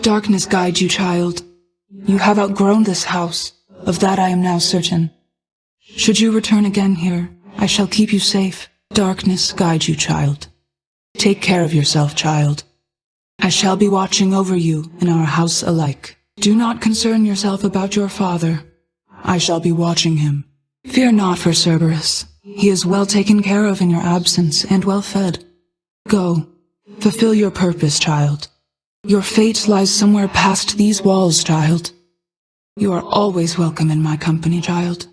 Darkness guide you, child. You have outgrown this house, of that I am now certain. Should you return again here, I shall keep you safe. Darkness guide you, child. Take care of yourself, child. I shall be watching over you in our house alike. Do not concern yourself about your father. I shall be watching him. Fear not for Cerberus. He is well taken care of in your absence and well fed. Go, fulfill your purpose, child. Your fate lies somewhere past these walls, child. You are always welcome in my company, child.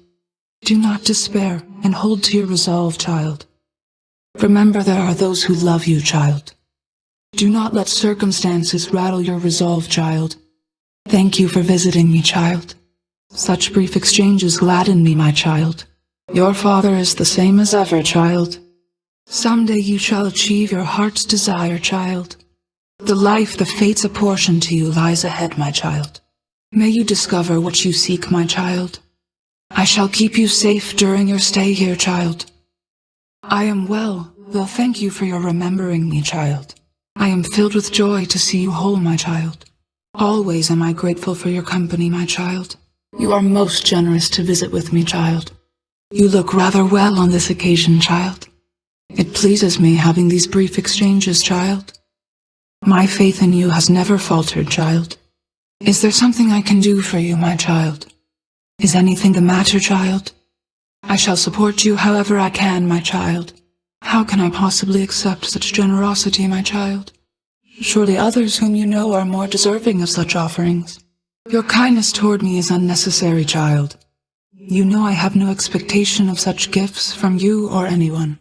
Do not despair and hold to your resolve, child. Remember there are those who love you, child. Do not let circumstances rattle your resolve, child. Thank you for visiting me, child. Such brief exchanges gladden me, my child. Your father is the same as ever, child. Someday you shall achieve your heart's desire, child. The life the fates apportion to you lies ahead, my child. May you discover what you seek, my child. I shall keep you safe during your stay here, child. I am well, though thank you for your remembering me, child. I am filled with joy to see you whole, my child. Always am I grateful for your company, my child. You are most generous to visit with me, child. You look rather well on this occasion, child. It pleases me having these brief exchanges, child. My faith in you has never faltered, child. Is there something I can do for you, my child? Is anything the matter, child? I shall support you however I can, my child. How can I possibly accept such generosity, my child? Surely others whom you know are more deserving of such offerings. Your kindness toward me is unnecessary, child. You know I have no expectation of such gifts from you or anyone.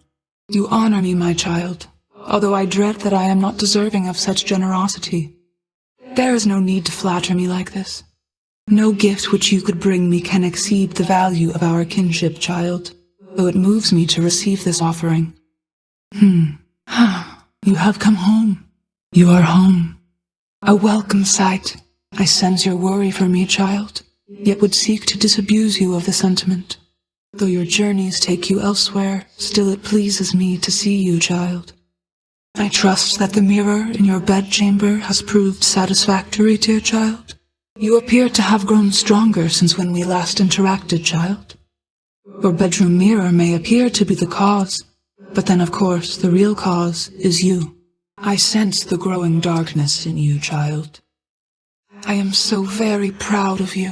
You honor me, my child, although I dread that I am not deserving of such generosity. There is no need to flatter me like this. No gift which you could bring me can exceed the value of our kinship, child, though it moves me to receive this offering. You have come home. You are home. A welcome sight. I sense your worry for me, child, yet would seek to disabuse you of the sentiment. Though your journeys take you elsewhere, still it pleases me to see you, child. I trust that the mirror in your bedchamber has proved satisfactory, dear child. You appear to have grown stronger since when we last interacted, child. Your bedroom mirror may appear to be the cause, but then of course the real cause is you. I sense the growing darkness in you, child. I am so very proud of you.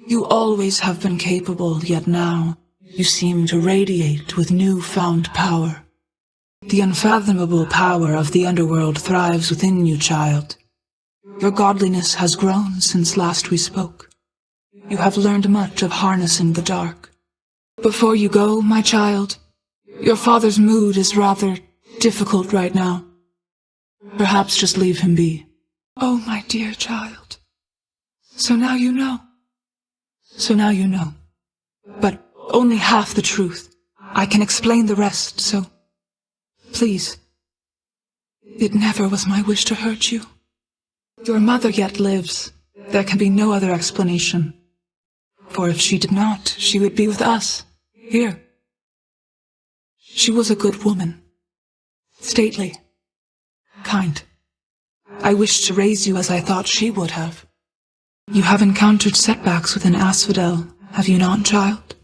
You always have been capable, yet now you seem to radiate with new-found power. The unfathomable power of the underworld thrives within you, child. Your godliness has grown since last we spoke. You have learned much of harnessing the dark. Before you go, my child, your father's mood is rather difficult right now. Perhaps just leave him be. Oh, my dear child. So now you know. So now you know. But only half the truth. I can explain the rest, so please. It never was my wish to hurt you. Your mother yet lives. There can be no other explanation. For if she did not, she would be with us, here. She was a good woman. Stately. Kind. I wished to raise you as I thought she would have. You have encountered setbacks within Asphodel, have you not, child?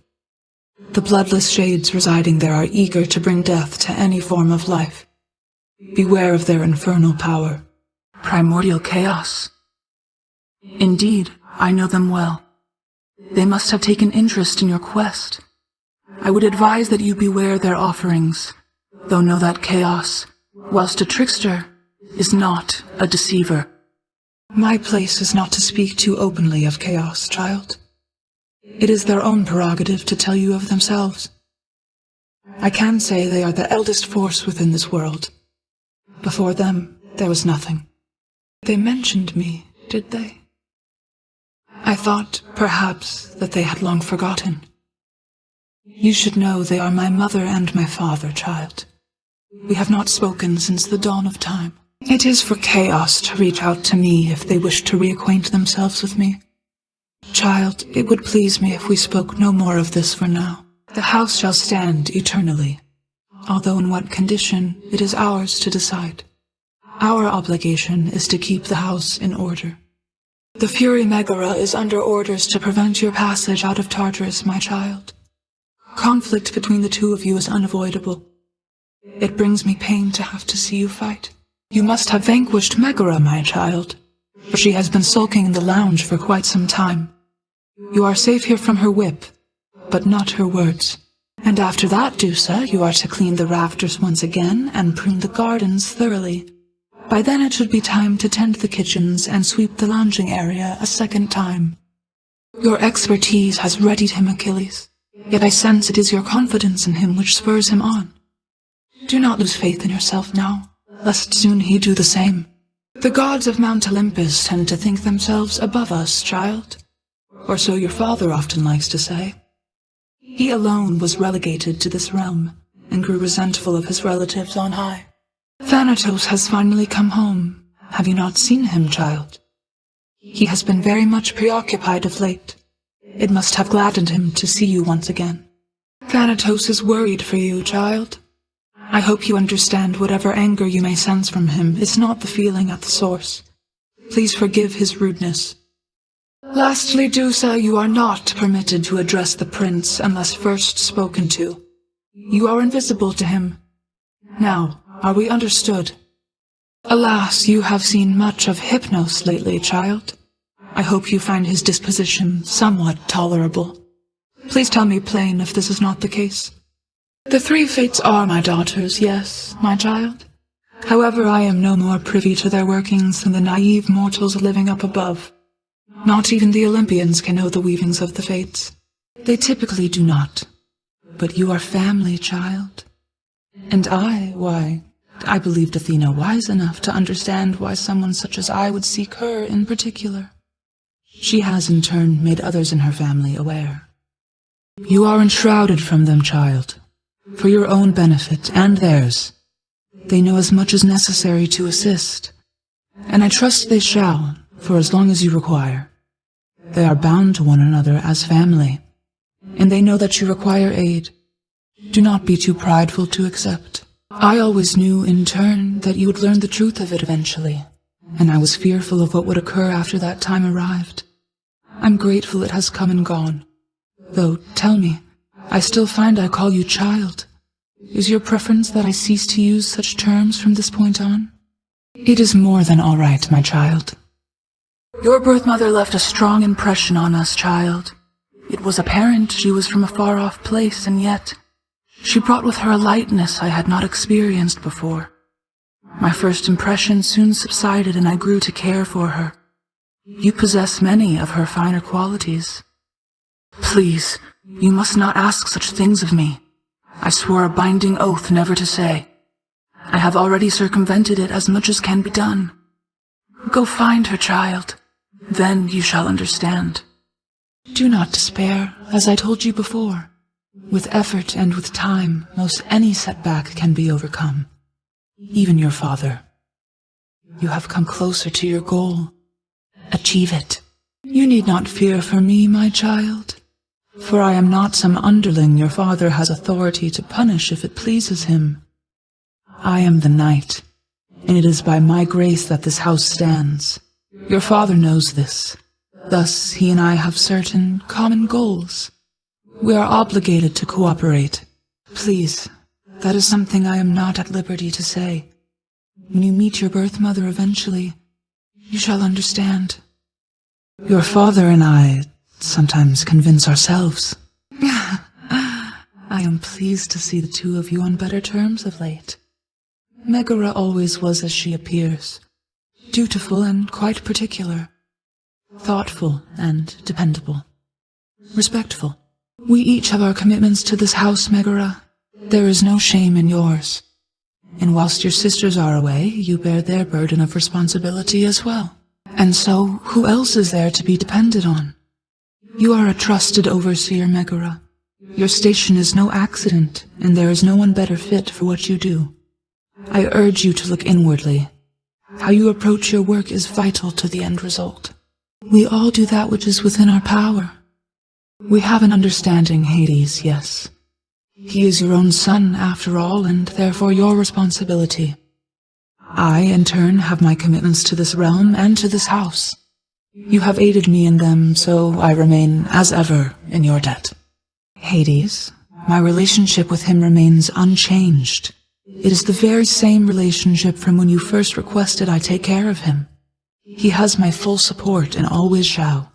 The bloodless shades residing there are eager to bring death to any form of life. Beware of their infernal power. Primordial chaos. Indeed, I know them well. They must have taken interest in your quest. I would advise that you beware their offerings, though know that chaos, whilst a trickster, is not a deceiver. My place is not to speak too openly of chaos, child. It is their own prerogative to tell you of themselves. I can say they are the eldest force within this world. Before them, there was nothing. They mentioned me, did they? I thought, perhaps, that they had long forgotten. You should know they are my mother and my father, child. We have not spoken since the dawn of time. It is for chaos to reach out to me if they wish to reacquaint themselves with me. Child, it would please me if we spoke no more of this for now. The house shall stand eternally, although in what condition it is ours to decide. Our obligation is to keep the house in order. The Fury Megara is under orders to prevent your passage out of Tartarus, my child. Conflict between the two of you is unavoidable. It brings me pain to have to see you fight. You must have vanquished Megara, my child, for she has been sulking in the lounge for quite some time. You are safe here from her whip, but not her words. And after that, Dusa, you are to clean the rafters once again and prune the gardens thoroughly. By then it should be time to tend the kitchens and sweep the lounging area a second time. Your expertise has readied him, Achilles, yet I sense it is your confidence in him which spurs him on. Do not lose faith in yourself now, lest soon he do the same. The gods of Mount Olympus tend to think themselves above us, child, or so your father often likes to say. He alone was relegated to this realm, and grew resentful of his relatives on high. Thanatos has finally come home. Have you not seen him, child? He has been very much preoccupied of late. It must have gladdened him to see you once again. Thanatos is worried for you, child. I hope you understand whatever anger you may sense from him is not the feeling at the source. Please forgive his rudeness. Lastly, Dusa, you are not permitted to address the prince unless first spoken to. You are invisible to him. Now, are we understood? Alas, you have seen much of Hypnos lately, child. I hope you find his disposition somewhat tolerable. Please tell me plain if this is not the case. The three fates are my daughters, yes, my child. However, I am no more privy to their workings than the naive mortals living up above. Not even the Olympians can know the weavings of the fates. They typically do not. But you are family, child. And why, I believed Athena wise enough to understand why someone such as I would seek her in particular. She has in turn made others in her family aware. You are enshrouded from them, child, for your own benefit and theirs. They know as much as necessary to assist, and I trust they shall, for as long as you require. They are bound to one another as family, and they know that you require aid. Do not be too prideful to accept. I always knew, in turn, that you would learn the truth of it eventually, and I was fearful of what would occur after that time arrived. I'm grateful it has come and gone. Though, tell me, I still find I call you child. Is your preference that I cease to use such terms from this point on? It is more than all right, my child. Your birth mother left a strong impression on us, child. It was apparent she was from a far-off place, and yet she brought with her a lightness I had not experienced before. My first impression soon subsided, and I grew to care for her. You possess many of her finer qualities. Please, you must not ask such things of me. I swore a binding oath never to say. I have already circumvented it as much as can be done. Go find her, child. Then you shall understand. Do not despair, as I told you before. With effort and with time, most any setback can be overcome. Even your father. You have come closer to your goal. Achieve it. You need not fear for me, my child. For I am not some underling your father has authority to punish if it pleases him. I am the knight, and it is by my grace that this house stands. Your father knows this. Thus he and I have certain common goals. We are obligated to cooperate. Please, that is something I am not at liberty to say. When you meet your birth mother eventually, you shall understand. Your father and I sometimes convince ourselves. I am pleased to see the two of you on better terms of late. Megara always was as she appears, dutiful and quite particular, thoughtful and dependable, respectful. We each have our commitments to this house, Megara. There is no shame in yours. And whilst your sisters are away, you bear their burden of responsibility as well. And so, who else is there to be depended on? You are a trusted overseer, Megara. Your station is no accident, and there is no one better fit for what you do. I urge you to look inwardly. How you approach your work is vital to the end result. We all do that which is within our power. We have an understanding, Hades, yes. He is your own son, after all, and therefore your responsibility. I, in turn, have my commitments to this realm and to this house. You have aided me in them, so I remain, as ever, in your debt. Hades, my relationship with him remains unchanged. It is the very same relationship from when you first requested I take care of him. He has my full support and always shall.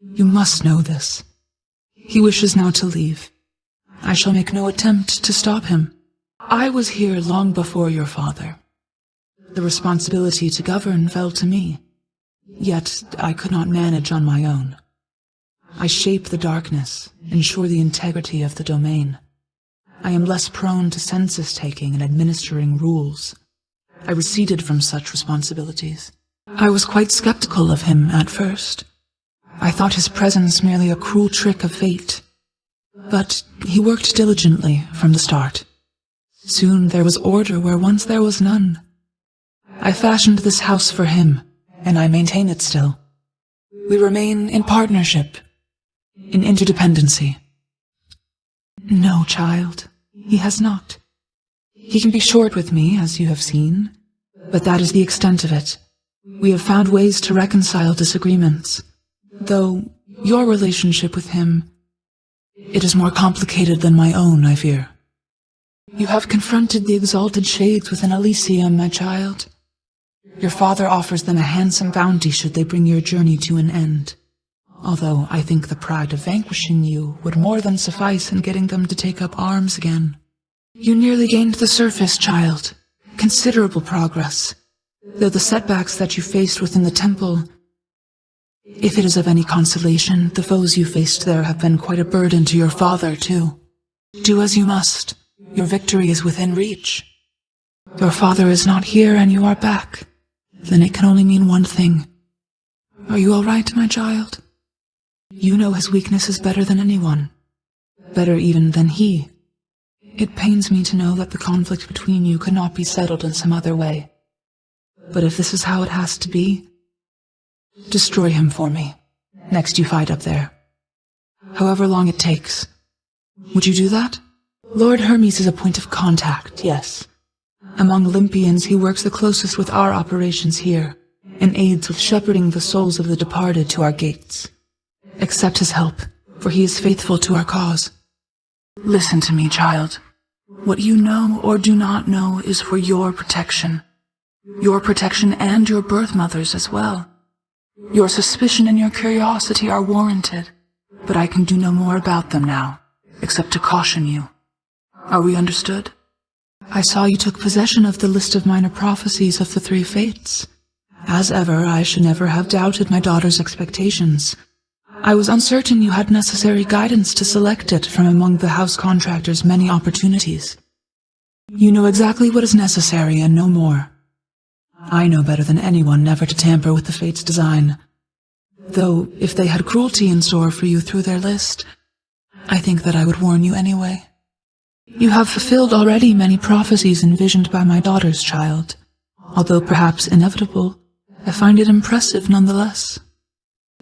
You must know this. He wishes now to leave. I shall make no attempt to stop him. I was here long before your father. The responsibility to govern fell to me, yet I could not manage on my own. I shape the darkness, ensure the integrity of the domain. I am less prone to census-taking and administering rules. I receded from such responsibilities. I was quite skeptical of him at first. I thought his presence merely a cruel trick of fate. But he worked diligently from the start. Soon there was order where once there was none. I fashioned this house for him, and I maintain it still. We remain in partnership, in interdependency. No, child, he has not. He can be short with me, as you have seen, but that is the extent of it. We have found ways to reconcile disagreements, though your relationship with him, it is more complicated than my own, I fear. You have confronted the exalted shades within Elysium, my child. Your father offers them a handsome bounty should they bring your journey to an end, although I think the pride of vanquishing you would more than suffice in getting them to take up arms again. You nearly gained the surface, child. Considerable progress, though the setbacks that you faced within the temple, if it is of any consolation, the foes you faced there have been quite a burden to your father, too. Do as you must. Your victory is within reach. Your father is not here and you are back. Then it can only mean one thing. Are you all right, my child? You know his weaknesses better than anyone. Better even than he. It pains me to know that the conflict between you could not be settled in some other way. But if this is how it has to be, destroy him for me, next you fight up there. However long it takes. Would you do that? Lord Hermes is a point of contact, yes. Among Olympians, he works the closest with our operations here, and aids with shepherding the souls of the departed to our gates. Accept his help, for he is faithful to our cause. Listen to me, child. What you know or do not know is for your protection. Your protection and your birth mother's as well. Your suspicion and your curiosity are warranted, but I can do no more about them now, except to caution you. Are we understood? I saw you took possession of the list of minor prophecies of the three fates. As ever, I should never have doubted my daughter's expectations. I was uncertain you had necessary guidance to select it from among the house contractor's many opportunities. You know exactly what is necessary and no more. I know better than anyone never to tamper with the fate's design. Though, if they had cruelty in store for you through their list, I think that I would warn you anyway. You have fulfilled already many prophecies envisioned by my daughter's child. Although perhaps inevitable, I find it impressive nonetheless.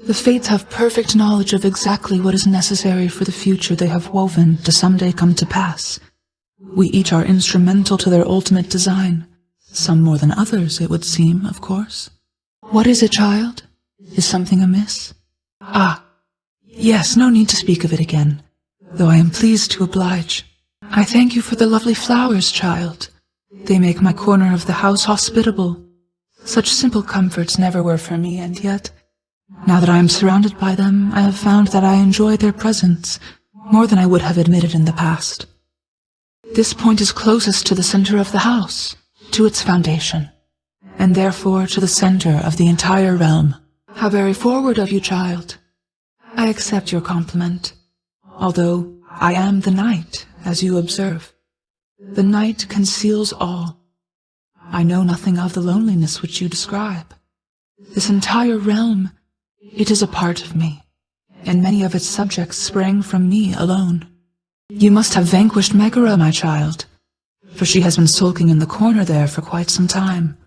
The fates have perfect knowledge of exactly what is necessary for the future they have woven to someday come to pass. We each are instrumental to their ultimate design. Some more than others, it would seem, of course. What is it, child? Is something amiss? Ah, yes, no need to speak of it again, though I am pleased to oblige. I thank you for the lovely flowers, child. They make my corner of the house hospitable. Such simple comforts never were for me, and yet, now that I am surrounded by them, I have found that I enjoy their presence more than I would have admitted in the past. This point is closest to the center of the house, to its foundation, and therefore to the center of the entire realm. How very forward of you, child. I accept your compliment, although I am the night, as you observe. The night conceals all. I know nothing of the loneliness which you describe. This entire realm, it is a part of me, and many of its subjects sprang from me alone. You must have vanquished Megara, my child, for she has been sulking in the corner there for quite some time.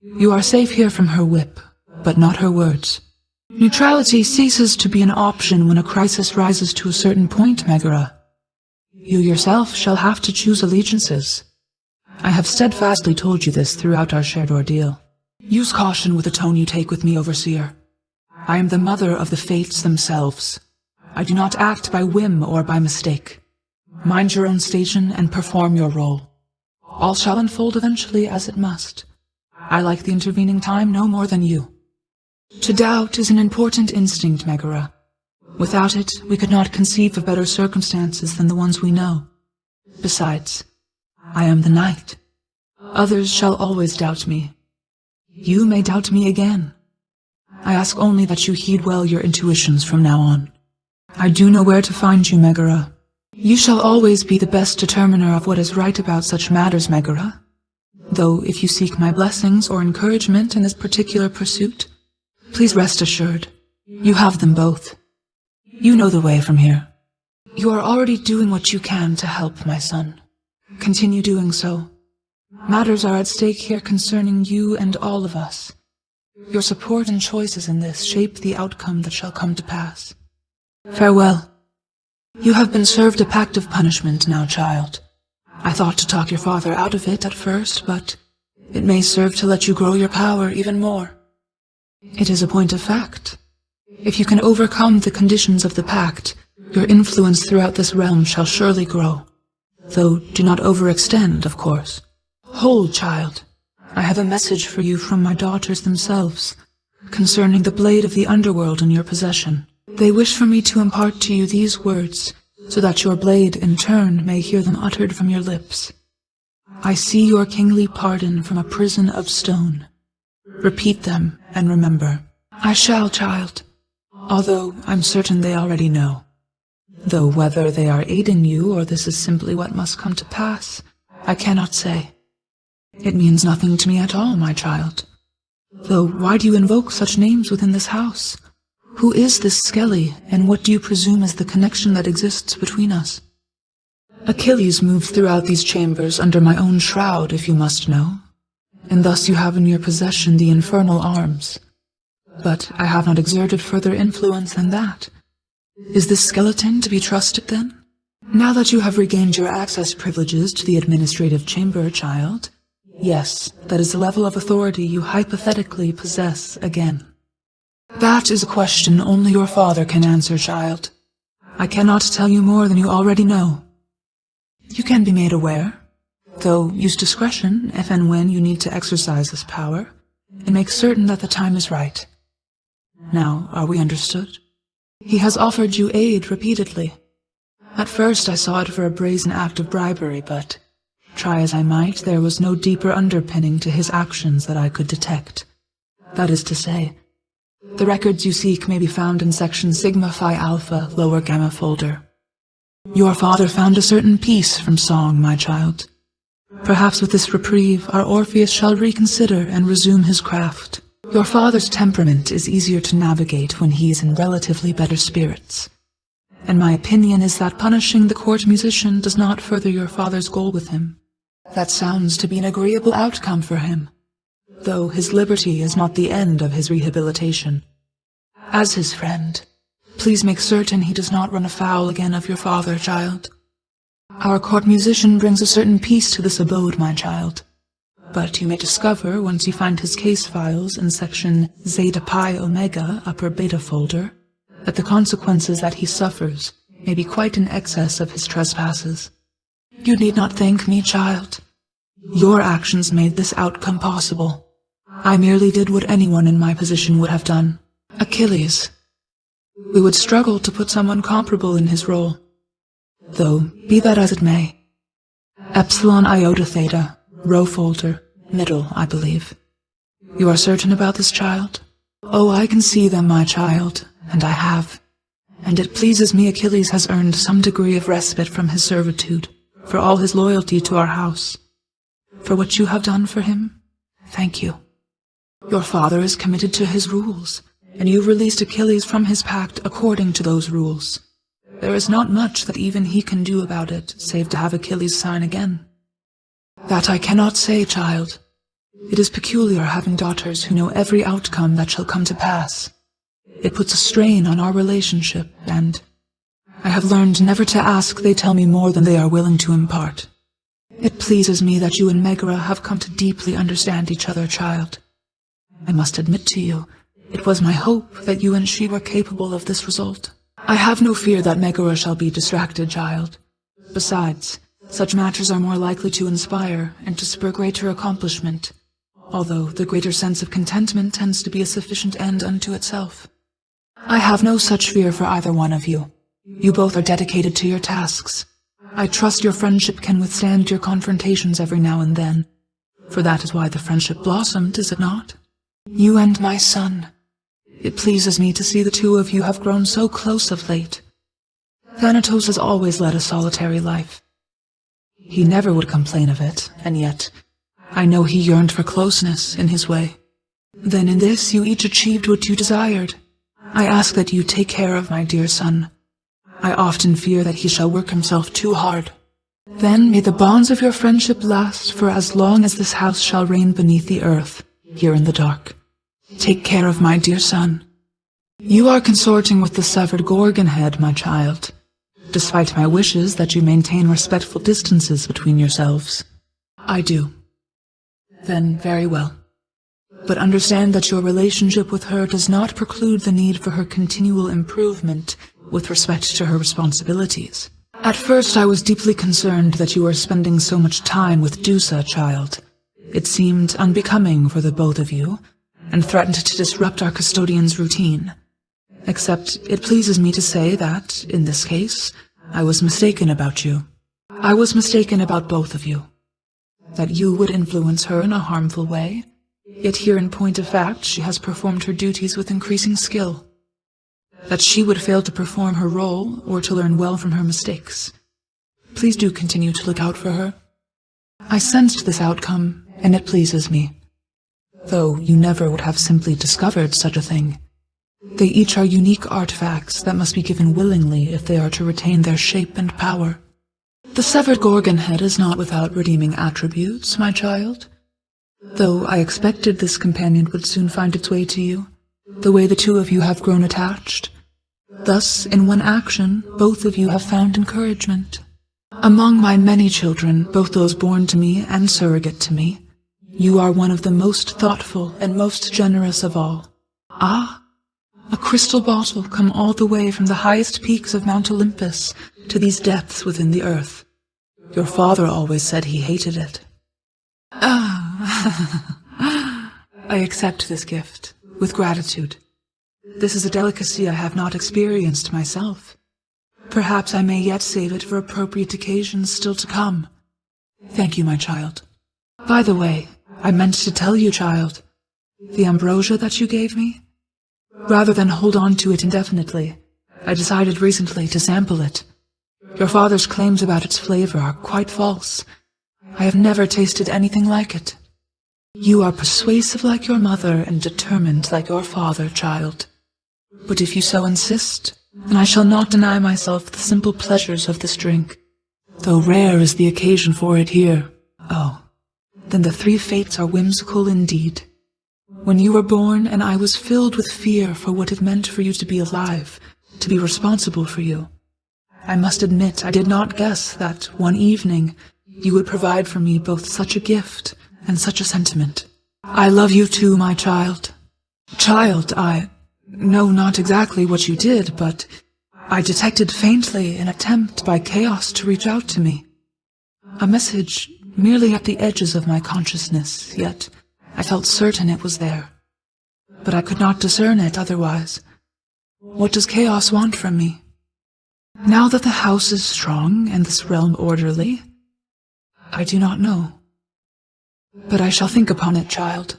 You are safe here from her whip, but not her words. Neutrality ceases to be an option when a crisis rises to a certain point, Megara. You yourself shall have to choose allegiances. I have steadfastly told you this throughout our shared ordeal. Use caution with the tone you take with me, Overseer. I am the mother of the fates themselves. I do not act by whim or by mistake. Mind your own station and perform your role. All shall unfold eventually as it must. I like the intervening time no more than you. To doubt is an important instinct, Megara. Without it, we could not conceive of better circumstances than the ones we know. Besides, I am the knight. Others shall always doubt me. You may doubt me again. I ask only that you heed well your intuitions from now on. I do know where to find you, Megara. You shall always be the best determiner of what is right about such matters, Megara. Though if you seek my blessings or encouragement in this particular pursuit, please rest assured, you have them both. You know the way from here. You are already doing what you can to help, my son. Continue doing so. Matters are at stake here concerning you and all of us. Your support and choices in this shape the outcome that shall come to pass. Farewell. You have been served a pact of punishment now, child. I thought to talk your father out of it at first, but it may serve to let you grow your power even more. It is a point of fact. If you can overcome the conditions of the pact, your influence throughout this realm shall surely grow. Though do not overextend, of course. Hold, child. I have a message for you from my daughters themselves, concerning the blade of the underworld in your possession. They wish for me to impart to you these words, so that your blade, in turn, may hear them uttered from your lips. I see your kingly pardon from a prison of stone. Repeat them, and remember. I shall, child, although I'm certain they already know. Though whether they are aiding you, or this is simply what must come to pass, I cannot say. It means nothing to me at all, my child. Though why do you invoke such names within this house? Who is this Skelly, and what do you presume is the connection that exists between us? Achilles moved throughout these chambers under my own shroud, if you must know, and thus you have in your possession the infernal arms. But I have not exerted further influence than that. Is this skeleton to be trusted, then? Now that you have regained your access privileges to the administrative chamber, child, yes, that is the level of authority you hypothetically possess again. That is a question only your father can answer, child. I cannot tell you more than you already know. You can be made aware, though use discretion if and when you need to exercise this power, and make certain that the time is right. Now, are we understood? He has offered you aid repeatedly. At first I saw it for a brazen act of bribery, but try as I might, there was no deeper underpinning to his actions that I could detect. That is to say, the records you seek may be found in section Sigma Phi Alpha, lower gamma folder. Your father found a certain peace from song, my child. Perhaps with this reprieve, our Orpheus shall reconsider and resume his craft. Your father's temperament is easier to navigate when he is in relatively better spirits. And my opinion is that punishing the court musician does not further your father's goal with him. That sounds to be an agreeable outcome for him, though his liberty is not the end of his rehabilitation. As his friend, please make certain he does not run afoul again of your father, child. Our court musician brings a certain peace to this abode, my child. But you may discover, once you find his case files in section Zeta Pi Omega, upper beta folder, that the consequences that he suffers may be quite in excess of his trespasses. You need not thank me, child. Your actions made this outcome possible. I merely did what anyone in my position would have done. Achilles. We would struggle to put someone comparable in his role. Though, be that as it may. Epsilon Iota Theta, row folder, middle, I believe. You are certain about this, child? Oh, I can see them, my child, and I have. And it pleases me Achilles has earned some degree of respite from his servitude, for all his loyalty to our house. For what you have done for him, thank you. Your father is committed to his rules, and you released Achilles from his pact according to those rules. There is not much that even he can do about it, save to have Achilles sign again. That I cannot say, child. It is peculiar having daughters who know every outcome that shall come to pass. It puts a strain on our relationship, and I have learned never to ask they tell me more than they are willing to impart. It pleases me that you and Megara have come to deeply understand each other, child. I must admit to you, it was my hope that you and she were capable of this result. I have no fear that Megara shall be distracted, child. Besides, such matters are more likely to inspire and to spur greater accomplishment, although the greater sense of contentment tends to be a sufficient end unto itself. I have no such fear for either one of you. You both are dedicated to your tasks. I trust your friendship can withstand your confrontations every now and then, for that is why the friendship blossomed, is it not? You and my son. It pleases me to see the two of you have grown so close of late. Thanatos has always led a solitary life. He never would complain of it, and yet I know he yearned for closeness in his way. Then in this you each achieved what you desired. I ask that you take care of my dear son. I often fear that he shall work himself too hard. Then may the bonds of your friendship last for as long as this house shall reign beneath the earth, here in the dark. Take care of my dear son. You are consorting with the severed Gorgon head, my child, despite my wishes that you maintain respectful distances between yourselves. I do. Then very well. But understand that your relationship with her does not preclude the need for her continual improvement with respect to her responsibilities. At first I was deeply concerned that you were spending so much time with Dusa, child. It seemed unbecoming for the both of you, and threatened to disrupt our custodian's routine. Except it pleases me to say that, in this case, I was mistaken about you. I was mistaken about both of you. That you would influence her in a harmful way, yet here in point of fact she has performed her duties with increasing skill. That she would fail to perform her role or to learn well from her mistakes. Please do continue to look out for her. I sensed this outcome, and it pleases me. Though you never would have simply discovered such a thing. They each are unique artifacts that must be given willingly if they are to retain their shape and power. The severed Gorgon head is not without redeeming attributes, my child. Though I expected this companion would soon find its way to you, the way the two of you have grown attached. Thus, in one action, both of you have found encouragement. Among my many children, both those born to me and surrogate to me, you are one of the most thoughtful and most generous of all. Ah, a crystal bottle come all the way from the highest peaks of Mount Olympus to these depths within the earth. Your father always said he hated it. I accept this gift, with gratitude. This is a delicacy I have not experienced myself. Perhaps I may yet save it for appropriate occasions still to come. Thank you, my child. By the way, I meant to tell you, child, the ambrosia that you gave me? Rather than hold on to it indefinitely, I decided recently to sample it. Your father's claims about its flavor are quite false. I have never tasted anything like it. You are persuasive like your mother and determined like your father, child. But if you so insist, then I shall not deny myself the simple pleasures of this drink, though rare is the occasion for it here. Oh, then the three fates are whimsical indeed. When you were born, and I was filled with fear for what it meant for you to be alive, to be responsible for you. I must admit I did not guess that, one evening, you would provide for me both such a gift and such a sentiment. I love you too, my child. Child, I know not exactly what you did, but I detected faintly an attempt by Chaos to reach out to me. A message merely at the edges of my consciousness, yet I felt certain it was there. But I could not discern it otherwise. What does Chaos want from me? Now that the house is strong and this realm orderly, I do not know. But I shall think upon it, child.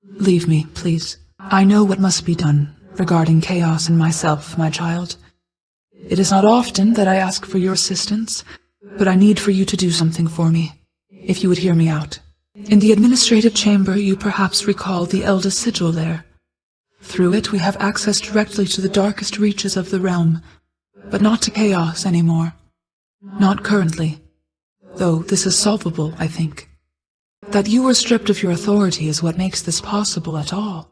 Leave me, please. I know what must be done regarding Chaos and myself, my child. It is not often that I ask for your assistance, but I need for you to do something for me, if you would hear me out. In the administrative chamber you perhaps recall the Elder Sigil there. Through it we have access directly to the darkest reaches of the realm, but not to Chaos anymore. Not currently, though this is solvable, I think. That you were stripped of your authority is what makes this possible at all.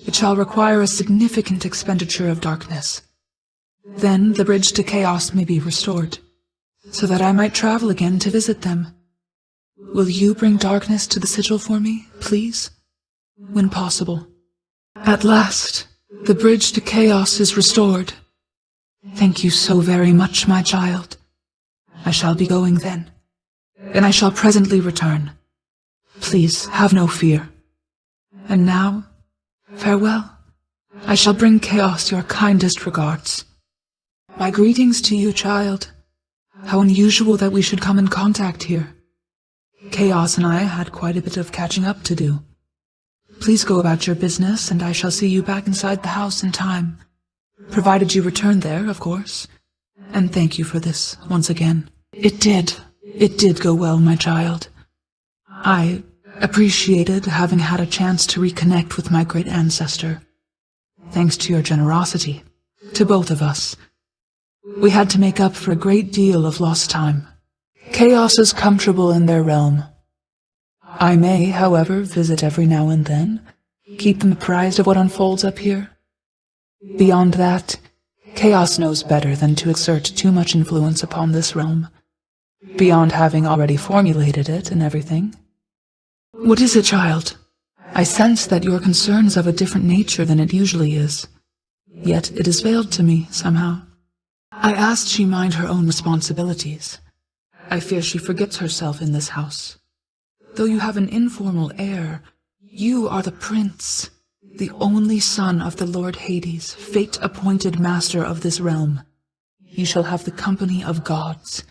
It shall require a significant expenditure of darkness. Then the bridge to Chaos may be restored, so that I might travel again to visit them, Will you bring darkness to the sigil for me, please? When possible. At last, the bridge to chaos is restored. Thank you so very much, my child. I shall be going then, and I shall presently return. Please have no fear. And now, farewell. I shall bring Chaos your kindest regards. My greetings to you, child. How unusual that we should come in contact here. Chaos and I had quite a bit of catching up to do. Please go about your business, and I shall see you back inside the house in time. Provided you return there, of course. And thank you for this, once again. It did go well, my child. I appreciated having had a chance to reconnect with my great ancestor. Thanks to your generosity, to both of us. We had to make up for a great deal of lost time. Chaos is comfortable in their realm. I may, however, visit every now and then, keep them apprised of what unfolds up here. Beyond that, Chaos knows better than to exert too much influence upon this realm, beyond having already formulated it and everything. What is it, child? I sense that your concern is of a different nature than it usually is, yet it is veiled to me, somehow. I asked she mind her own responsibilities. I fear she forgets herself in this house. Though you have an informal heir, you are the prince, the only son of the Lord Hades, fate-appointed master of this realm. You shall have the company of gods,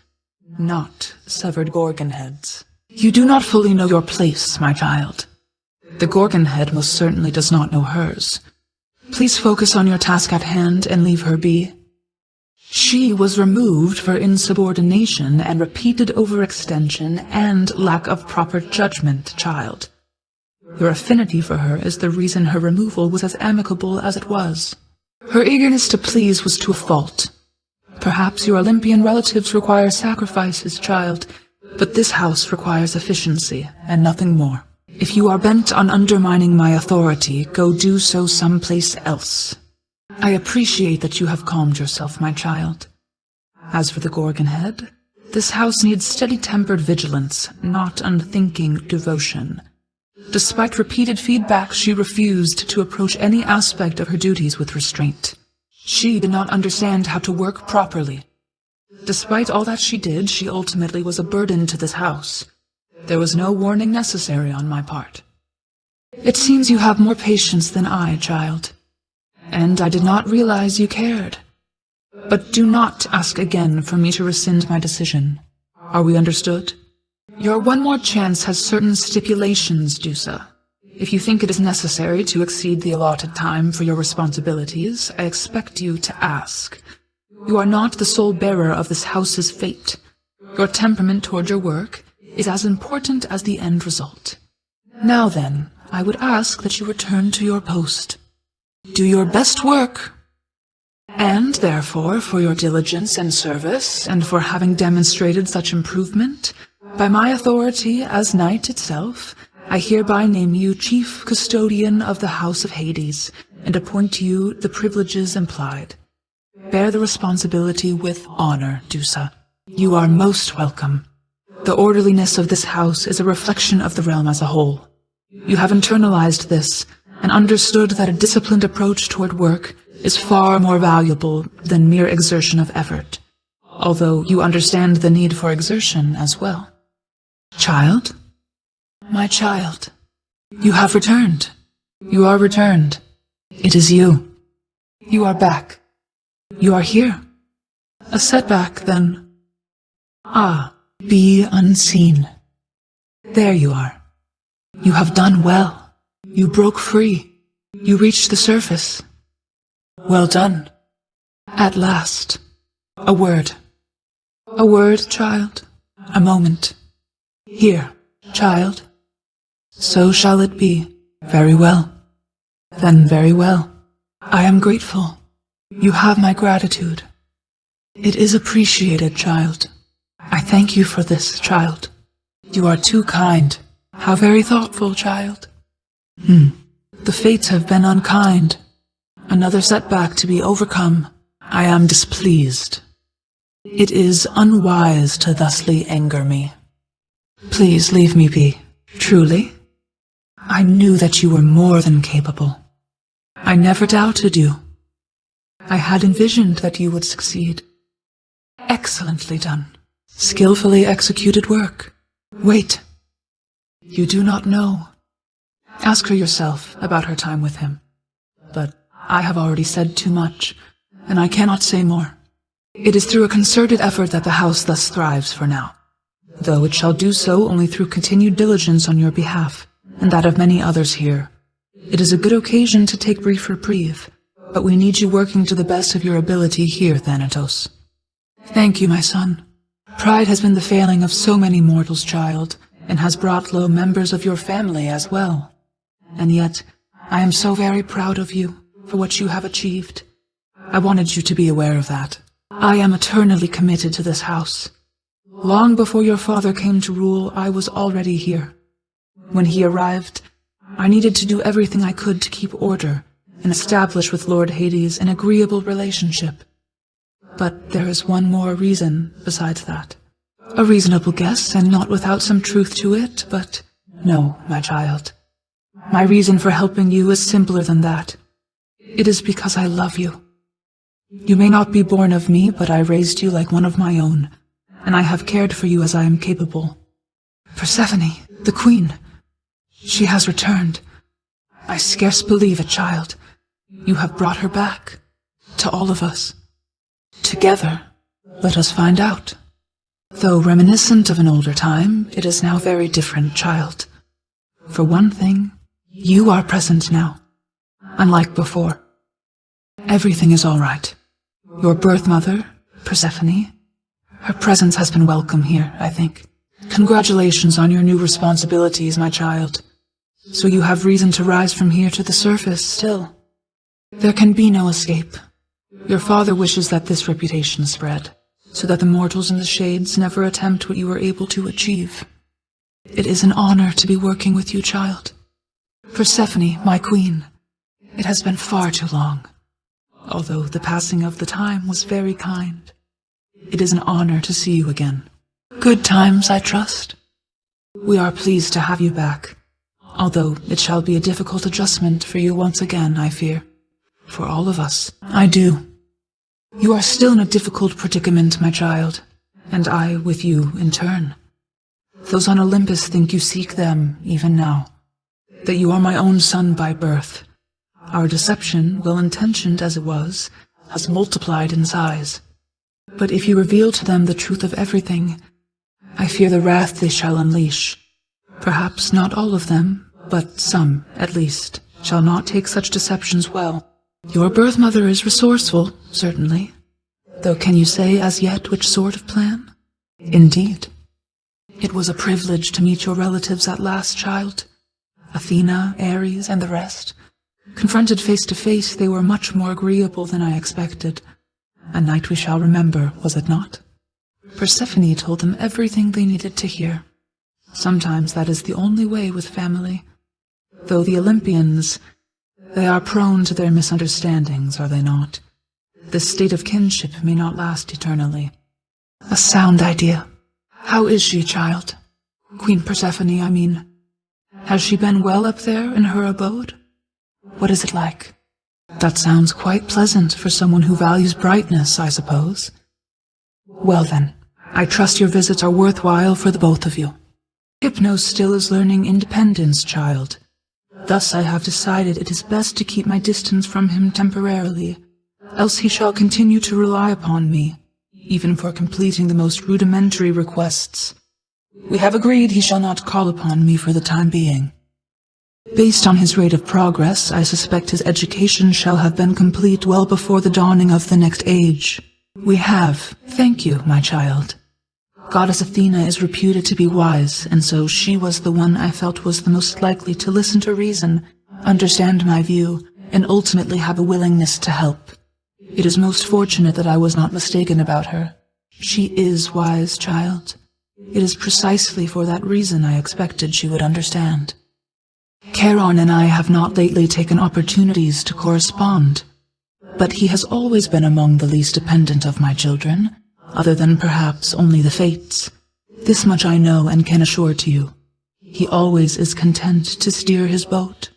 not severed gorgon heads. You do not fully know your place, my child. The gorgon head most certainly does not know hers. Please focus on your task at hand and leave her be. She was removed for insubordination and repeated overextension and lack of proper judgment, child. Your affinity for her is the reason her removal was as amicable as it was. Her eagerness to please was to a fault. Perhaps your Olympian relatives require sacrifices, child, but this house requires efficiency and nothing more. If you are bent on undermining my authority, go do so someplace else. I appreciate that you have calmed yourself, my child. As for the Gorgon head, this house needs steady-tempered vigilance, not unthinking devotion. Despite repeated feedback, she refused to approach any aspect of her duties with restraint. She did not understand how to work properly. Despite all that she did, she ultimately was a burden to this house. There was no warning necessary on my part. It seems you have more patience than I, child. And I did not realize you cared. But do not ask again for me to rescind my decision. Are we understood? Your one more chance has certain stipulations, Dusa. If you think it is necessary to exceed the allotted time for your responsibilities, I expect you to ask. You are not the sole bearer of this house's fate. Your temperament toward your work is as important as the end result. Now then, I would ask that you return to your post. Do your best work. And therefore, for your diligence and service, and for having demonstrated such improvement, by my authority as knight itself, I hereby name you Chief Custodian of the House of Hades, and appoint you the privileges implied. Bear the responsibility with honor, Dusa. You are most welcome. The orderliness of this house is a reflection of the realm as a whole. You have internalized this, and understood that a disciplined approach toward work is far more valuable than mere exertion of effort, although you understand the need for exertion as well. Child? My child, you have returned. You are returned. It is you. You are back. You are here. A setback, then. Ah, be unseen. There you are. You have done well. You broke free. You reached the surface. Well done. At last. A word. A word, child. A moment. Here, child. So shall it be. Very well. Then very well. I am grateful. You have my gratitude. It is appreciated, child. I thank you for this, child. You are too kind. How very thoughtful, child. The fates have been unkind. Another setback to be overcome. I am displeased. It is unwise to thusly anger me. Please leave me be. Truly. I knew that you were more than capable. I never doubted you. I had envisioned that you would succeed. Excellently done. Skillfully executed work. Wait. You do not know. Ask her yourself about her time with him. But I have already said too much, and I cannot say more. It is through a concerted effort that the house thus thrives for now, though it shall do so only through continued diligence on your behalf, and that of many others here. It is a good occasion to take brief reprieve, but we need you working to the best of your ability here, Thanatos. Thank you, my son. Pride has been the failing of so many mortals, child, and has brought low members of your family as well. And yet, I am so very proud of you for what you have achieved. I wanted you to be aware of that. I am eternally committed to this house. Long before your father came to rule, I was already here. When he arrived, I needed to do everything I could to keep order and establish with Lord Hades an agreeable relationship. But there is one more reason besides that. A reasonable guess, and not without some truth to it, but no, my child. My reason for helping you is simpler than that. It is because I love you. You may not be born of me, but I raised you like one of my own, and I have cared for you as I am capable. Persephone, the queen, she has returned. I scarce believe it, child. You have brought her back, to all of us. Together, let us find out. Though reminiscent of an older time, it is now very different, child. For one thing, you are present now, unlike before. Everything is all right. Your birth mother, Persephone, her presence has been welcome here, I think. Congratulations on your new responsibilities, my child. So you have reason to rise from here to the surface still. There can be no escape. Your father wishes that this reputation spread, so that the mortals in the shades never attempt what you were able to achieve. It is an honor to be working with you, child. Persephone, my queen, it has been far too long, although the passing of the time was very kind. It is an honor to see you again. Good times, I trust. We are pleased to have you back, although it shall be a difficult adjustment for you once again, I fear. For all of us, I do. You are still in a difficult predicament, my child, and I with you in turn. Those on Olympus think you seek them, even now, that you are my own son by birth. Our deception, well-intentioned as it was, has multiplied in size. But if you reveal to them the truth of everything, I fear the wrath they shall unleash. Perhaps not all of them, but some, at least, shall not take such deceptions well. Your birth mother is resourceful, certainly, though can you say as yet which sort of plan? Indeed. It was a privilege to meet your relatives at last, child. Athena, Ares, and the rest. Confronted face to face, they were much more agreeable than I expected. A night we shall remember, was it not? Persephone told them everything they needed to hear. Sometimes that is the only way with family. Though the Olympians, they are prone to their misunderstandings, are they not? This state of kinship may not last eternally. A sound idea. How is she, child? Queen Persephone, I mean. Has she been well up there in her abode? What is it like? That sounds quite pleasant for someone who values brightness, I suppose. Well then, I trust your visits are worthwhile for the both of you. Hypno still is learning independence, child. Thus I have decided it is best to keep my distance from him temporarily, else he shall continue to rely upon me, even for completing the most rudimentary requests. We have agreed he shall not call upon me for the time being. Based on his rate of progress, I suspect his education shall have been complete well before the dawning of the next age. We have, thank you, my child. Goddess Athena is reputed to be wise, and so she was the one I felt was the most likely to listen to reason, understand my view, and ultimately have a willingness to help. It is most fortunate that I was not mistaken about her. She is wise, child. It is precisely for that reason I expected she would understand. Charon and I have not lately taken opportunities to correspond, but he has always been among the least dependent of my children, other than perhaps only the Fates. This much I know and can assure to you. He always is content to steer his boat.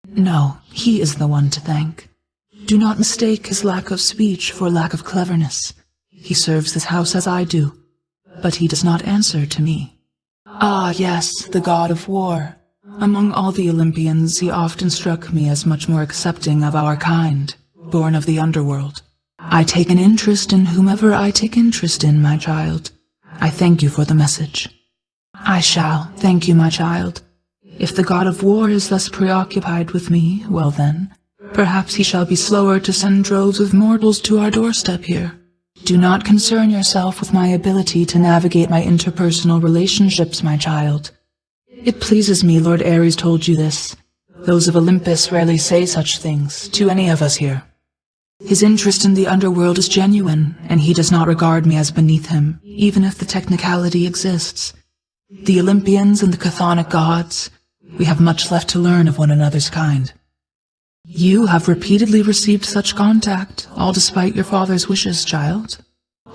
No, he is the one to thank. Do not mistake his lack of speech for lack of cleverness. He serves this house as I do, but he does not answer to me. Ah, yes, the god of war. Among all the Olympians, he often struck me as much more accepting of our kind, born of the underworld. I take an interest in whomever I take interest in, my child. I thank you for the message. I shall, thank you, my child. If the god of war is thus preoccupied with me, well then, perhaps he shall be slower to send droves of mortals to our doorstep here. Do not concern yourself with my ability to navigate my interpersonal relationships, my child. It pleases me Lord Ares told you this. Those of Olympus rarely say such things to any of us here. His interest in the underworld is genuine, and he does not regard me as beneath him, even if the technicality exists. The Olympians and the chthonic gods, we have much left to learn of one another's kind. You have repeatedly received such contact, all despite your father's wishes, child.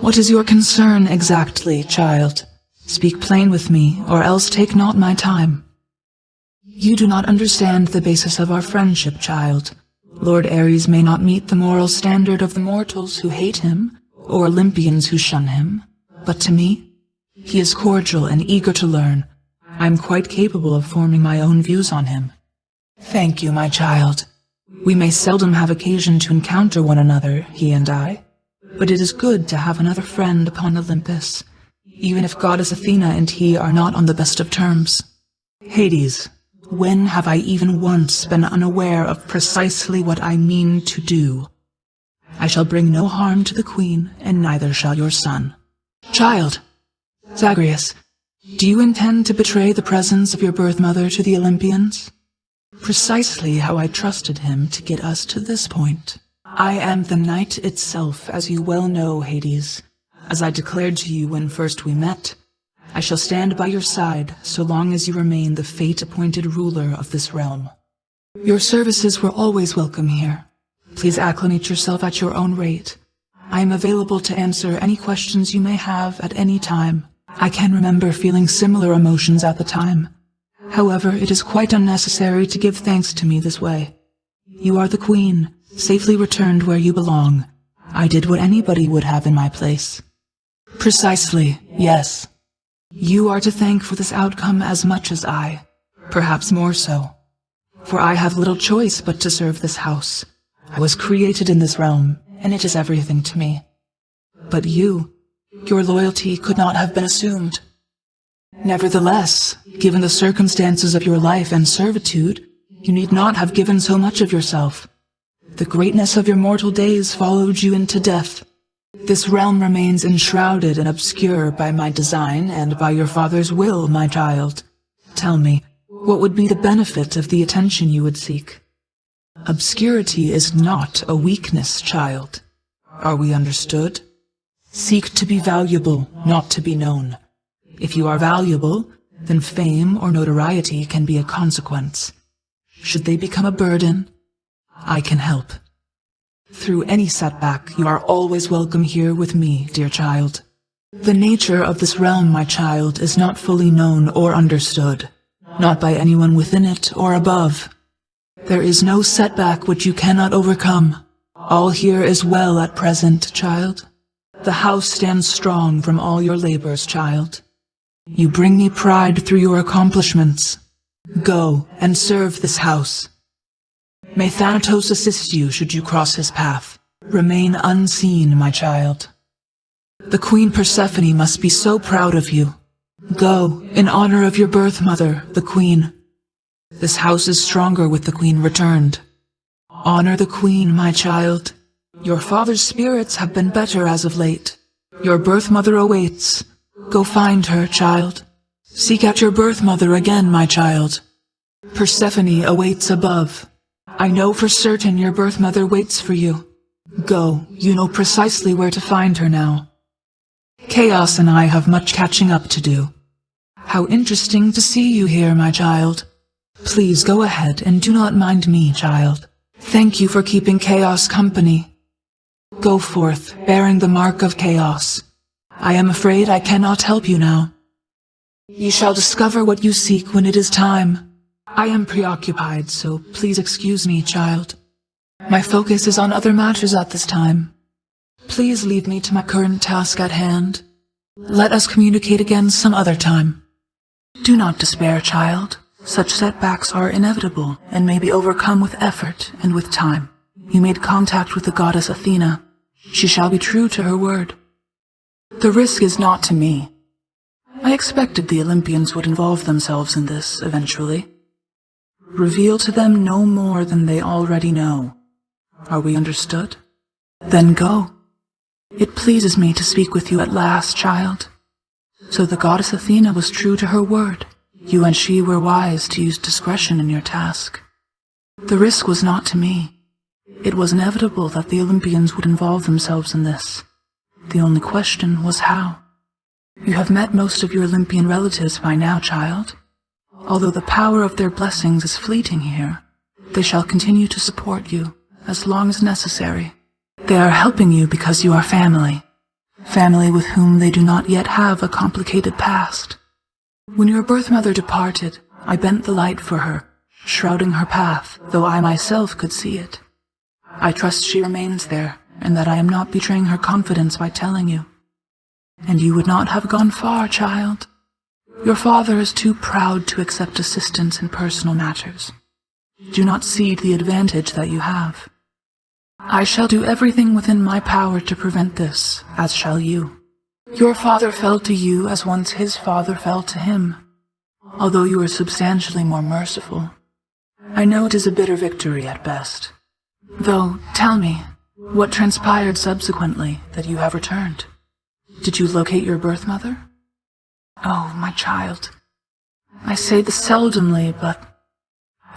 What is your concern exactly, child? Speak plain with me, or else take not my time. You do not understand the basis of our friendship, child. Lord Ares may not meet the moral standard of the mortals who hate him, or Olympians who shun him, but to me, he is cordial and eager to learn. I am quite capable of forming my own views on him. Thank you, my child. We may seldom have occasion to encounter one another, he and I, but it is good to have another friend upon Olympus, even if Goddess Athena and he are not on the best of terms. Hades, when have I even once been unaware of precisely what I mean to do? I shall bring no harm to the queen, and neither shall your son. Child! Zagreus, do you intend to betray the presence of your birth mother to the Olympians? Precisely how I trusted him to get us to this point. I am the night itself, as you well know, Hades. As I declared to you when first we met, I shall stand by your side so long as you remain the fate-appointed ruler of this realm. Your services were always welcome here. Please acclimate yourself at your own rate. I am available to answer any questions you may have at any time. I can remember feeling similar emotions at the time. However, it is quite unnecessary to give thanks to me this way. You are the queen, safely returned where you belong. I did what anybody would have in my place. Precisely, yes. You are to thank for this outcome as much as I, perhaps more so. For I have little choice but to serve this house. I was created in this realm, and it is everything to me. But your loyalty could not have been assumed. Nevertheless, given the circumstances of your life and servitude, you need not have given so much of yourself. The greatness of your mortal days followed you into death. This realm remains enshrouded and obscure by my design and by your father's will, my child. Tell me, what would be the benefit of the attention you would seek? Obscurity is not a weakness, child. Are we understood? Seek to be valuable, not to be known. If you are valuable, then fame or notoriety can be a consequence. Should they become a burden, I can help. Through any setback, you are always welcome here with me, dear child. The nature of this realm, my child, is not fully known or understood, not by anyone within it or above. There is no setback which you cannot overcome. All here is well at present, child. The house stands strong from all your labors, child. You bring me pride through your accomplishments. Go and serve this house. May Thanatos assist you should you cross his path. Remain unseen, my child. The Queen Persephone must be so proud of you. Go, in honor of your birth mother, the Queen. This house is stronger with the Queen returned. Honor the Queen, my child. Your father's spirits have been better as of late. Your birth mother awaits. Go find her, child. Seek out your birth mother again, my child. Persephone awaits above. I know for certain your birth mother waits for you. Go, you know precisely where to find her now. Chaos and I have much catching up to do. How interesting to see you here, my child. Please go ahead and do not mind me, child. Thank you for keeping Chaos company. Go forth, bearing the mark of Chaos. I am afraid I cannot help you now. You shall discover what you seek when it is time. I am preoccupied, so please excuse me, child. My focus is on other matters at this time. Please leave me to my current task at hand. Let us communicate again some other time. Do not despair, child. Such setbacks are inevitable and may be overcome with effort and with time. You made contact with the goddess Athena. She shall be true to her word. The risk is not to me. I expected the Olympians would involve themselves in this eventually. Reveal to them no more than they already know. Are we understood? Then go. It pleases me to speak with you at last, child. So the goddess Athena was true to her word. You and she were wise to use discretion in your task. The risk was not to me. It was inevitable that the Olympians would involve themselves in this. The only question was how. You have met most of your Olympian relatives by now, child. Although the power of their blessings is fleeting here, they shall continue to support you as long as necessary. They are helping you because you are family. Family with whom they do not yet have a complicated past. When your birth mother departed, I bent the light for her, shrouding her path, though I myself could see it. I trust she remains there, and that I am not betraying her confidence by telling you. And you would not have gone far, child. Your father is too proud to accept assistance in personal matters. Do not cede the advantage that you have. I shall do everything within my power to prevent this, as shall you. Your father fell to you as once his father fell to him, although you are substantially more merciful. I know it is a bitter victory at best. Though, tell me, what transpired subsequently that you have returned? Did you locate your birth mother? Oh, my child. I say this seldomly, but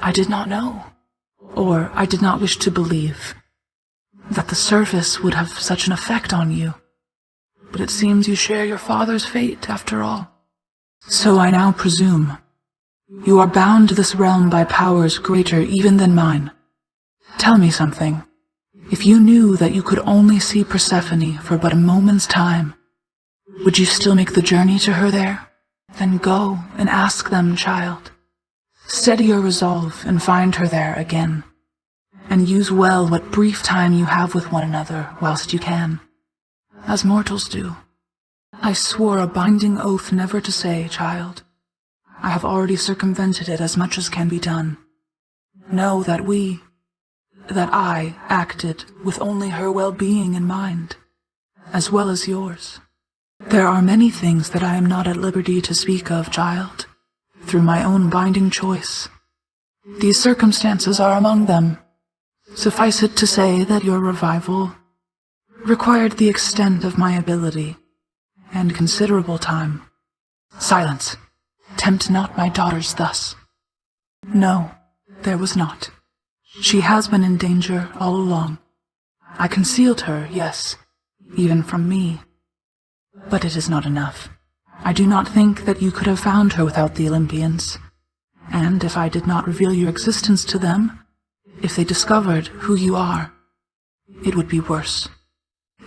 I did not know, or I did not wish to believe, that the surface would have such an effect on you. But it seems you share your father's fate, after all. So I now presume. You are bound to this realm by powers greater even than mine. Tell me something. If you knew that you could only see Persephone for but a moment's time, would you still make the journey to her there? Then go and ask them, child. Steady your resolve and find her there again. And use well what brief time you have with one another whilst you can. As mortals do. I swore a binding oath never to say, child. I have already circumvented it as much as can be done. Know that I acted with only her well-being in mind, as well as yours. There are many things that I am not at liberty to speak of, child, through my own binding choice. These circumstances are among them. Suffice it to say that your revival required the extent of my ability and considerable time. Silence. Tempt not my daughters thus. No, there was not. She has been in danger all along. I concealed her, yes, even from me. But it is not enough. I do not think that you could have found her without the Olympians. And if I did not reveal your existence to them, if they discovered who you are, it would be worse.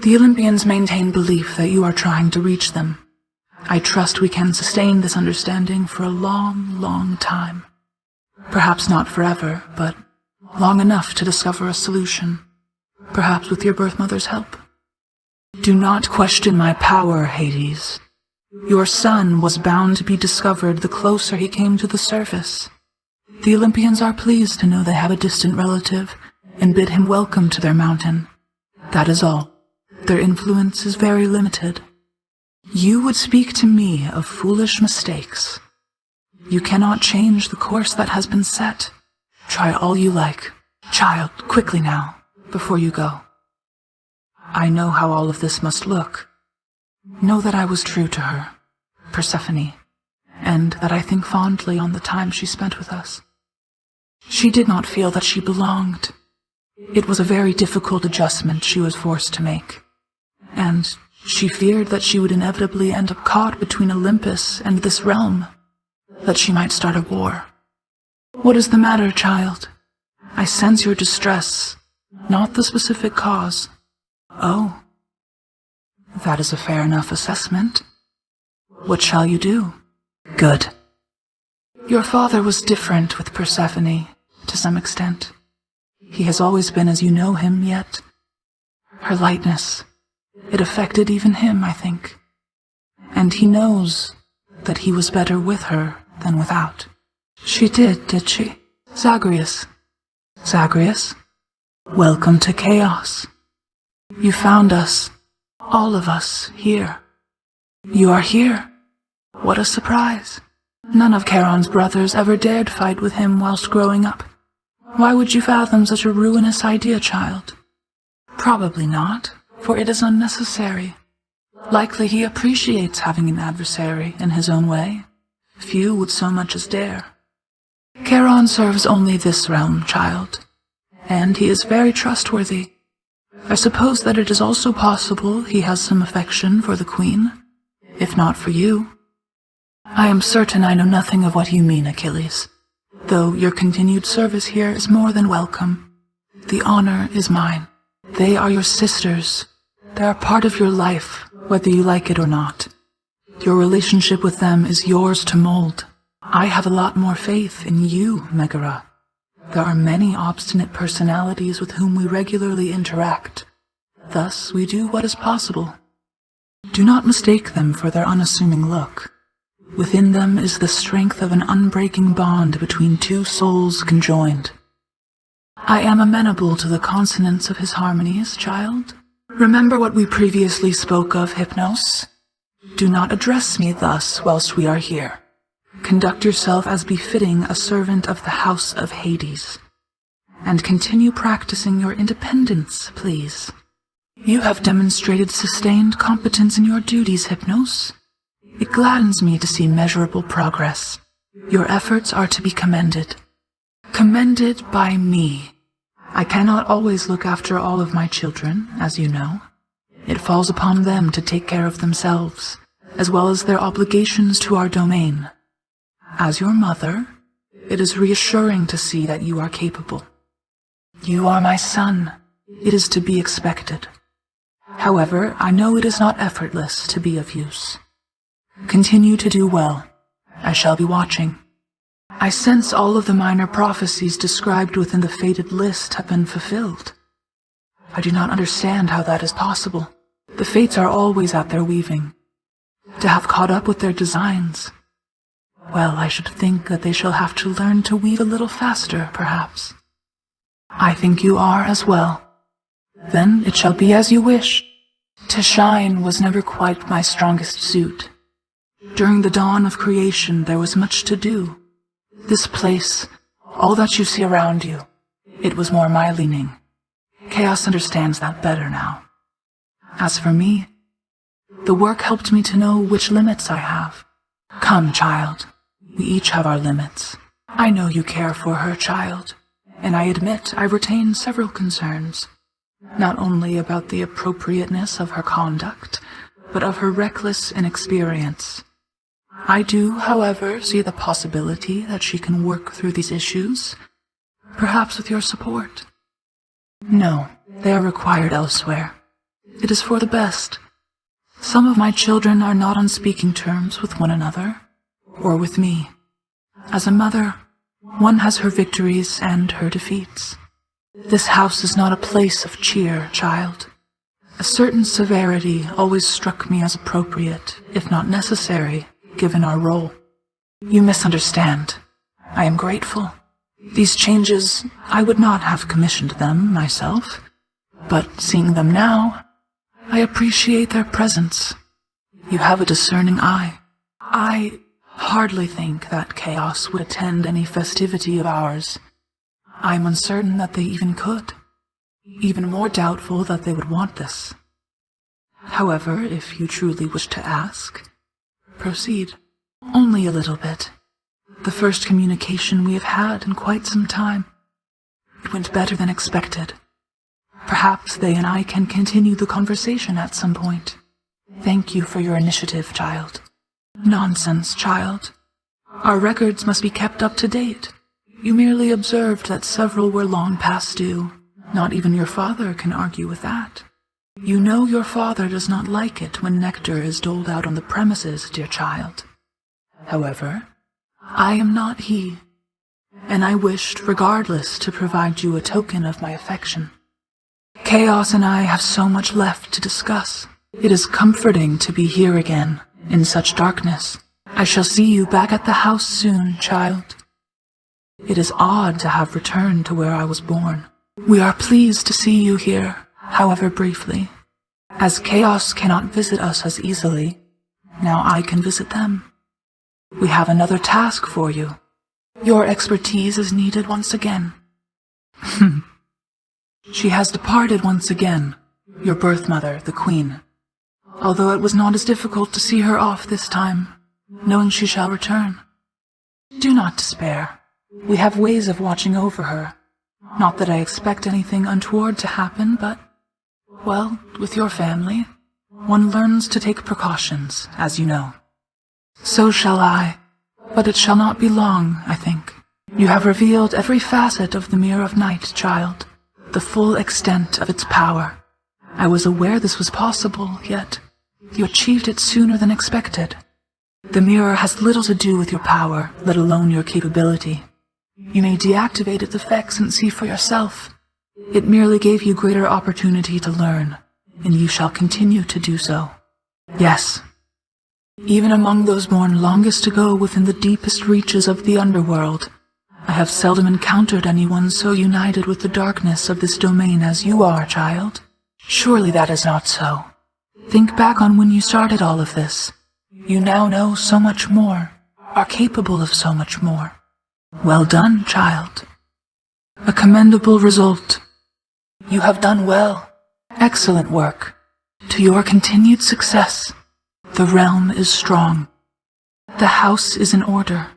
The Olympians maintain belief that you are trying to reach them. I trust we can sustain this understanding for a long, long time. Perhaps not forever, but long enough to discover a solution, perhaps with your birth mother's help. Do not question my power, Hades. Your son was bound to be discovered the closer he came to the surface. The Olympians are pleased to know they have a distant relative and bid him welcome to their mountain. That is all. Their influence is very limited. You would speak to me of foolish mistakes. You cannot change the course that has been set. Try all you like. Child, quickly now, before you go. I know how all of this must look. Know that I was true to her, Persephone, and that I think fondly on the time she spent with us. She did not feel that she belonged. It was a very difficult adjustment she was forced to make, and she feared that she would inevitably end up caught between Olympus and this realm, that she might start a war. What is the matter, child? I sense your distress, not the specific cause. Oh, that is a fair enough assessment. What shall you do? Good. Your father was different with Persephone, to some extent. He has always been as you know him, yet her lightness, it affected even him, I think. And he knows that he was better with her than without. She did she? Zagreus. Zagreus, welcome to chaos. You found us, all of us, here. You are here. What a surprise. None of Charon's brothers ever dared fight with him whilst growing up. Why would you fathom such a ruinous idea, child? Probably not, for it is unnecessary. Likely he appreciates having an adversary in his own way. Few would so much as dare. Charon serves only this realm, child, and he is very trustworthy. I suppose that it is also possible he has some affection for the queen, if not for you. I am certain I know nothing of what you mean, Achilles, though your continued service here is more than welcome. The honor is mine. They are your sisters. They are part of your life, whether you like it or not. Your relationship with them is yours to mold. I have a lot more faith in you, Megara. There are many obstinate personalities with whom we regularly interact. Thus, we do what is possible. Do not mistake them for their unassuming look. Within them is the strength of an unbreaking bond between two souls conjoined. I am amenable to the consonance of his harmonies, child. Remember what we previously spoke of, Hypnos. Do not address me thus whilst we are here. Conduct yourself as befitting a servant of the house of Hades. And continue practicing your independence, please. You have demonstrated sustained competence in your duties, Hypnos. It gladdens me to see measurable progress. Your efforts are to be commended. Commended by me. I cannot always look after all of my children, as you know. It falls upon them to take care of themselves, as well as their obligations to our domain. As your mother, it is reassuring to see that you are capable. You are my son. It is to be expected. However, I know it is not effortless to be of use. Continue to do well. I shall be watching. I sense all of the minor prophecies described within the fated list have been fulfilled. I do not understand how that is possible. The fates are always at their weaving. To have caught up with their designs, well, I should think that they shall have to learn to weave a little faster, perhaps. I think you are as well. Then it shall be as you wish. To shine was never quite my strongest suit. During the dawn of creation, there was much to do. This place, all that you see around you, it was more my leaning. Chaos understands that better now. As for me, the work helped me to know which limits I have. Come, child. We each have our limits. I know you care for her, child, and I admit I retain several concerns, not only about the appropriateness of her conduct, but of her reckless inexperience. I do, however, see the possibility that she can work through these issues, perhaps with your support. No, they are required elsewhere. It is for the best. Some of my children are not on speaking terms with one another, or with me. As a mother, one has her victories and her defeats. This house is not a place of cheer, child. A certain severity always struck me as appropriate, if not necessary, given our role. You misunderstand. I am grateful. These changes, I would not have commissioned them myself, but seeing them now, I appreciate their presence. You have a discerning eye. I hardly think that Chaos would attend any festivity of ours. I am uncertain that they even could. Even more doubtful that they would want this. However, if you truly wish to ask, proceed. Only a little bit. The first communication we have had in quite some time. It went better than expected. Perhaps they and I can continue the conversation at some point. Thank you for your initiative, child. Nonsense, child. Our records must be kept up to date. You merely observed that several were long past due. Not even your father can argue with that. You know your father does not like it when nectar is doled out on the premises, dear child. However, I am not he, and I wished regardless to provide you a token of my affection. Chaos and I have so much left to discuss. It is comforting to be here again, in such darkness. I shall see you back at the house soon, child. It is odd to have returned to where I was born. We are pleased to see you here, however briefly. As Chaos cannot visit us as easily, now I can visit them. We have another task for you. Your expertise is needed once again. She has departed once again, your birth mother, the Queen. Although it was not as difficult to see her off this time, knowing she shall return. Do not despair. We have ways of watching over her. Not that I expect anything untoward to happen, but, well, with your family, one learns to take precautions, as you know. So shall I, but it shall not be long, I think. You have revealed every facet of the Mirror of Night, child, the full extent of its power. I was aware this was possible, yet you achieved it sooner than expected. The mirror has little to do with your power, let alone your capability. You may deactivate its effects and see for yourself. It merely gave you greater opportunity to learn, and you shall continue to do so. Yes, even among those born longest ago within the deepest reaches of the underworld, I have seldom encountered anyone so united with the darkness of this domain as you are, child. Surely that is not so. Think back on when you started all of this. You now know so much more, are capable of so much more. Well done, child. A commendable result. You have done well. Excellent work. To your continued success, the realm is strong. The house is in order.